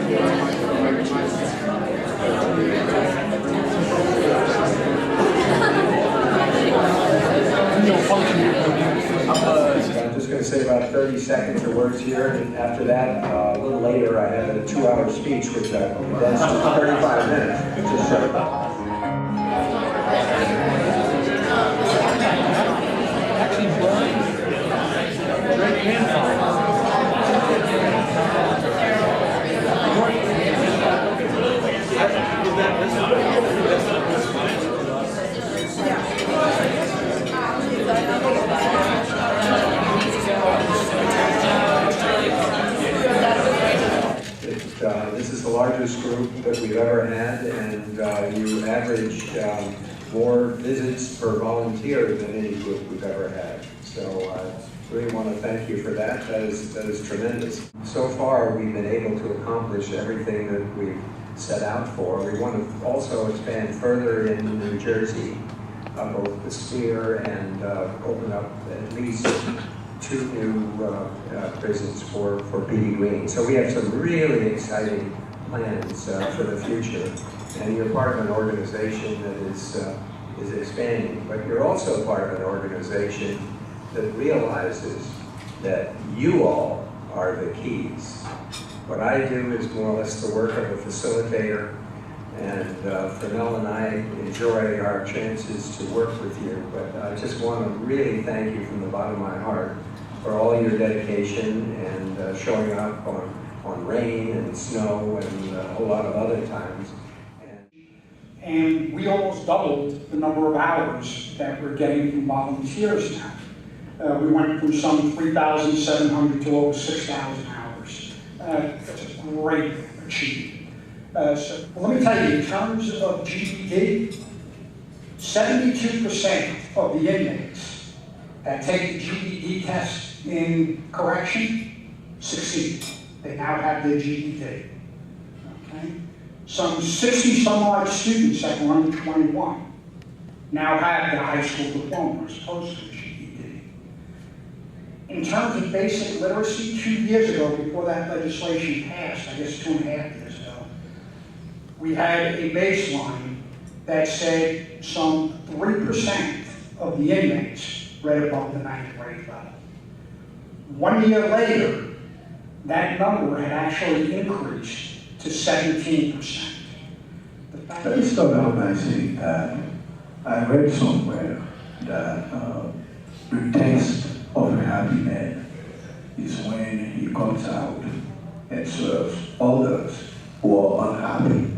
I'm just going to say about 30 seconds of words here, and after that, a little later, I have a 2-hour speech, which I condensed to 35 minutes. Just so. This is the largest group that we've ever had, and you averaged more visits per volunteer than any group we've ever had. So I really want to thank you for that. That is tremendous. So far, we've been able to accomplish everything that we've set out for. We want to also expand further in New Jersey, both the Sphere and open up at least 2 new prisons for Petey Green. So we have some really exciting plans for the future. And you're part of an organization that is expanding, but you're also part of an organization that realizes that you all are the keys. What I do is more or less the work of a facilitator, and Fernell and I enjoy our chances to work with you, but I just want to really thank you from the bottom of my heart for all your dedication and showing up on rain and snow and a whole lot of other times. And we almost doubled the number of hours that we're getting from volunteers now. We went from some 3,700 to over 6,000 hours. That's a great achievement. So let me tell you, in terms of GED, 72% of the inmates that take the GED test in correction succeed. They now have their GED. Okay? Some 60 some odd students that were under 21 now have their high school diploma as opposed to the GED. In terms of basic literacy, 2 years ago, before that legislation passed, I guess 2.5 years ago, we had a baseline that said some 3% of the inmates read above the 9th grade level. 1 year later, that number had actually increased to 17%. Let me start out by saying that I read somewhere that the test of a happy man is when he comes out and serves others who are unhappy.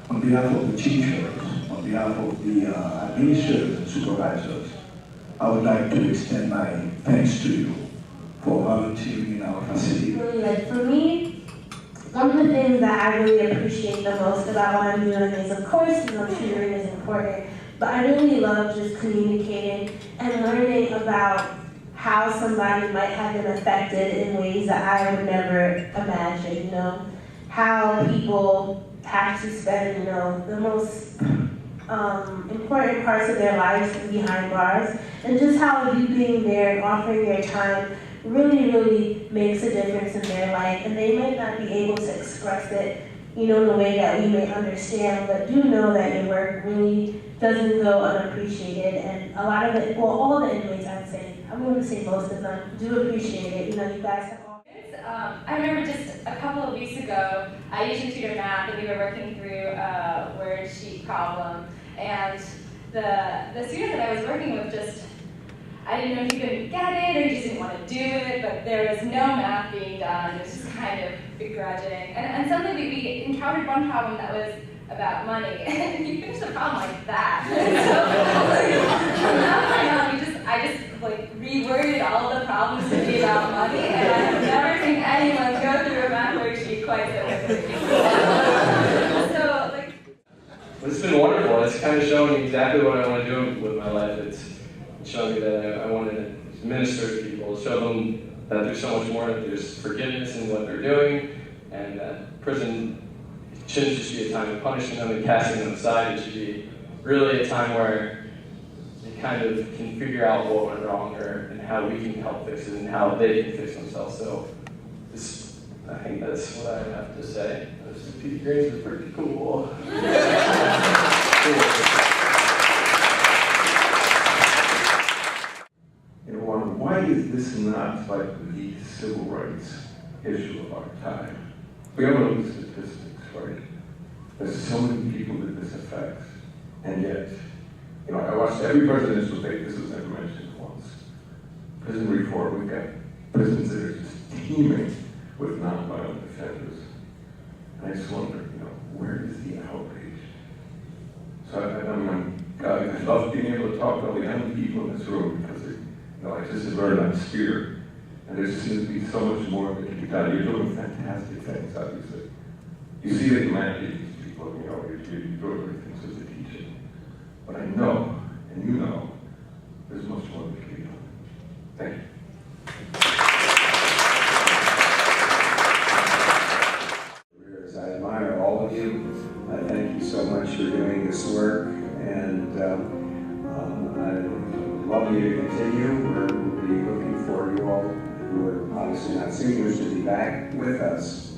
On behalf of the teachers, on behalf of the administrators and supervisors, I would like to extend my thanks to you for volunteering in our facility. For me, one of the things that I really appreciate the most about what I'm doing is, of course, tutoring is important, but I really love just communicating and learning about how somebody might have been affected in ways that I would never imagine, how people have to spend, the most important parts of their lives behind bars, and just how you being there and offering your time really, really makes a difference in their life, and they might not be able to express it, in a way that we may understand, but do know that your work really doesn't go unappreciated, and a lot of it, well, all the inmates, I'd say, I'm going to say most of them, do appreciate it. You guys have all. I remember just a couple of weeks ago, I usually tutor math, and we were working through a word sheet problem, and the student that I was working with I didn't know if he couldn't get it, or he just didn't want to do it, but there was no math being done. It was just kind of begrudging. And suddenly we encountered one problem that was about money, and he finished the problem like that. So from that point on, I just reworded all the problems to be about money, and I have never seen anyone go through a math worksheet quite so quickly. Well, it's been wonderful. It's kind of showing me exactly what I want to do with my life. It's showing me that I want to minister to people, show them that there's so much more. There's forgiveness in what they're doing, and that prison shouldn't just be a time of punishing them and casting them aside. It should be really a time where they kind of can figure out what went wrong, and how we can help fix it, and how they can fix themselves. So I think think that's what I have to say. Those Petey Greens are pretty cool. You know, why is this not like the civil rights issue of our time? We all know the statistics, right? There's so many people that this affects, and yet, you know, I watched every presidential debate. This was never mentioned once. Prison reform, we've got prisons that are just teeming with nonviolent offenders. And I just wonder, you know, where is the outrage? So I love being able to talk to all the young people in this room because they, you know, I just learned on spirit. And there just seems to be so much more that can be done. You're doing fantastic things, obviously. You see the humanity of these people, you know, you're doing great things as a teacher. But I know, and you know, there's much more that can be done. Thank you. I admire all of you. I thank you so much for doing this work, and I'd love you to continue. We'll be looking for you all who are obviously not seniors to be back with us